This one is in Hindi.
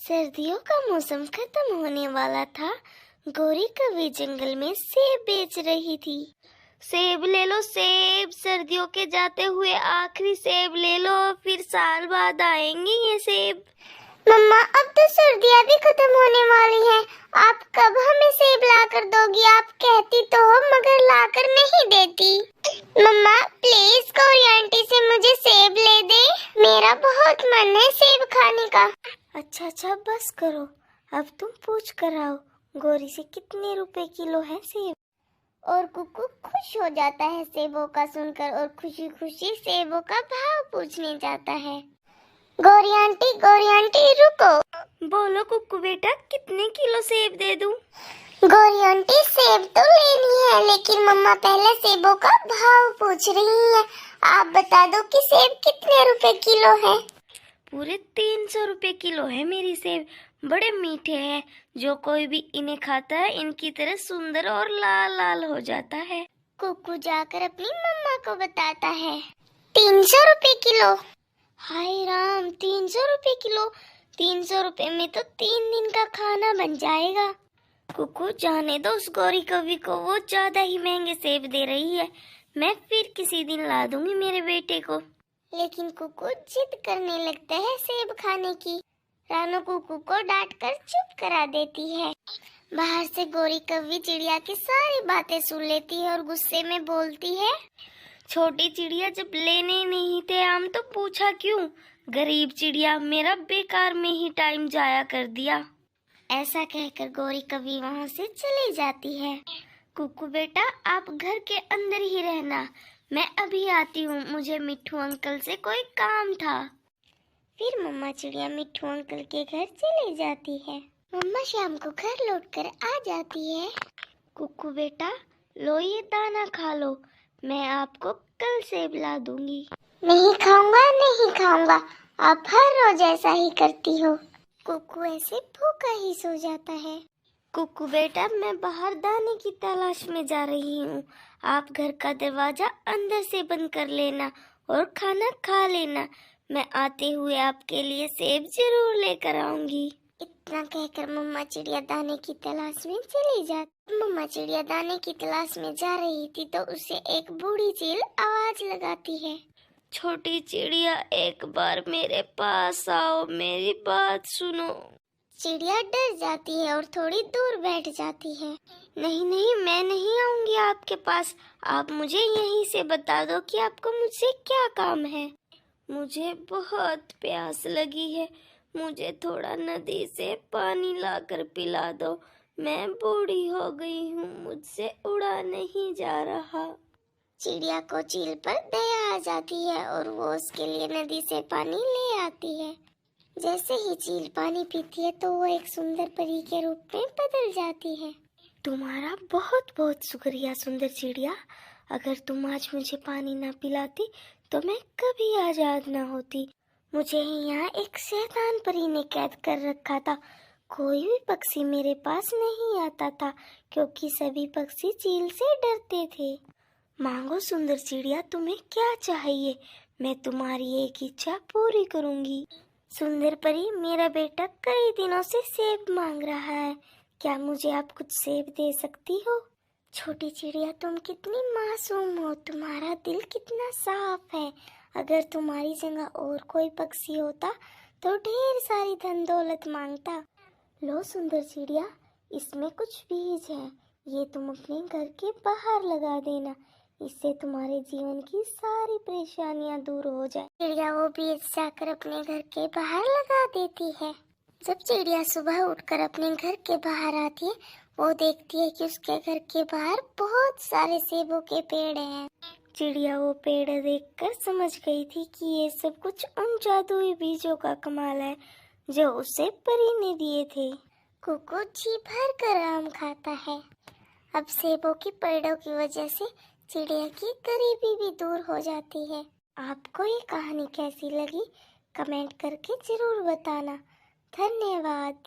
सर्दियों का मौसम खत्म होने वाला था। गौरी कभी जंगल में सेब बेच रही थी। सेब ले लो सेब, सर्दियों के जाते हुए आखिरी सेब ले लो, फिर साल बाद आएंगे ये सेब। मम्मा, अब तो सर्दियाँ भी खत्म होने वाली हैं। आप कब हमें सेब लाकर दोगी? आप कहती तो हो मगर लाकर नहीं देती। मम्मा प्लीज गौरी आंटी से मुझे सेब ले दे, मेरा बहुत मन है सेब खाने का। अच्छा बस करो, अब तुम पूछ कर आओ गौरी से कितने रुपए किलो है सेब। और कुकू खुश हो जाता है सेबों का सुनकर और खुशी खुशी सेबों का भाव पूछने जाता है। गौरी आंटी रुको। बोलो कुक्कू बेटा, कितने किलो सेब दे दूं? गौरी आंटी सेब तो लेनी है, लेकिन मम्मा पहले सेबों का भाव पूछ रही है। आप बता दो कि सेब कितने रुपए किलो है। पूरे 300 रुपए किलो है मेरी सेब। बड़े मीठे हैं, जो कोई भी इन्हें खाता है इनकी तरह सुंदर और लाल लाल हो जाता है। कुकू जाकर अपनी मम्मा को बताता है 300 रुपए किलो। हाय राम, 300 रुपए किलो? 300 रुपए में तो 3 दिन का खाना बन जाएगा। कुकू जाने दो उस गौरी कवि को, वो ज्यादा ही महंगे सेब दे रही है। मैं फिर किसी दिन ला दूंगी मेरे बेटे को। लेकिन कुकू जिद करने लगता है सेब खाने की। रानू कुकू को डांटकर चुप करा देती है। बाहर से गौरी कव्वी चिड़िया की सारी बातें सुन लेती है और गुस्से में बोलती है, छोटी चिड़िया, जब लेने नहीं थे आम तो पूछा क्यों? गरीब चिड़िया, मेरा बेकार में ही टाइम जाया कर दिया। ऐसा कहकर गौरी कव्वी वहाँ से चली जाती है। कुकू बेटा, आप घर के अंदर ही रहना, मैं अभी आती हूँ, मुझे मिट्ठू अंकल से कोई काम था। फिर मम्मा चिड़िया मिट्ठू अंकल के घर चली जाती है। मम्मा शाम को घर लौटकर आ जाती है। कुकू बेटा, लो ये दाना खा लो, मैं आपको कल सेब ला दूंगी। नहीं खाऊंगा, आप हर रोज ऐसा ही करती हो। कुकू ऐसे भूखा ही सो जाता है। कुकू बेटा, मैं बाहर दाने की तलाश में जा रही हूँ, आप घर का दरवाजा अंदर से बंद कर लेना और खाना खा लेना। मैं आते हुए आपके लिए सेब जरूर लेकर आऊंगी। इतना कहकर मम्मा चिड़िया दाने की तलाश में चली जाती। मम्मा चिड़िया दाने की तलाश में जा रही थी तो उसे एक बूढ़ी चील आवाज लगाती है, छोटी चिड़िया, एक बार मेरे पास आओ, मेरी बात सुनो। चिड़िया डर जाती है और थोड़ी दूर बैठ जाती है। नहीं, मैं नहीं आऊंगी आपके पास, आप मुझे यहीं से बता दो कि आपको मुझसे क्या काम है। मुझे बहुत प्यास लगी है, मुझे थोड़ा नदी से पानी लाकर पिला दो, मैं बूढ़ी हो गई हूँ, मुझसे उड़ा नहीं जा रहा। चिड़िया को चील पर दया आ जाती है और वो उसके लिए नदी से पानी ले आती है। जैसे ही चील पानी पीती है तो वो एक सुंदर परी के रूप में बदल जाती है। तुम्हारा बहुत बहुत शुक्रिया सुंदर चिड़िया, अगर तुम आज मुझे पानी ना पिलाती तो मैं कभी आजाद ना होती। मुझे यहाँ एक शैतान परी ने कैद कर रखा था, कोई भी पक्षी मेरे पास नहीं आता था क्योंकि सभी पक्षी चील से डरते थे। मांगो सुंदर चिड़िया, तुम्हें क्या चाहिए, मैं तुम्हारी एक इच्छा पूरी करूंगी। सुंदर परी, मेरा बेटा कई दिनों से सेब मांग रहा है, क्या मुझे आप कुछ सेब दे सकती हो? छोटी चिड़िया, तुम कितनी मासूम हो, तुम्हारा दिल कितना साफ है। अगर तुम्हारी जगह और कोई पक्षी होता तो ढेर सारी धन दौलत मांगता। लो सुंदर चिड़िया, इसमें कुछ बीज है, ये तुम अपने घर के बाहर लगा देना, इससे तुम्हारे जीवन की सारी परेशानियां दूर हो जाए। चिड़िया वो बीज जाकर अपने घर के बाहर लगा देती है। जब चिड़िया सुबह उठकर अपने घर के बाहर आती है, वो देखती है कि उसके घर के बाहर बहुत सारे सेबों के पेड़ हैं। चिड़िया वो पेड़ देखकर समझ गई थी कि ये सब कुछ उन जादुई बीजों का कमाल है जो उसे परी ने दिए थे। कुकू जी भर कर आम खाता है। अब सेबों के पेड़ों की वजह से चिड़िया की गरीबी भी दूर हो जाती है। आपको ये कहानी कैसी लगी कमेंट करके जरूर बताना। धन्यवाद।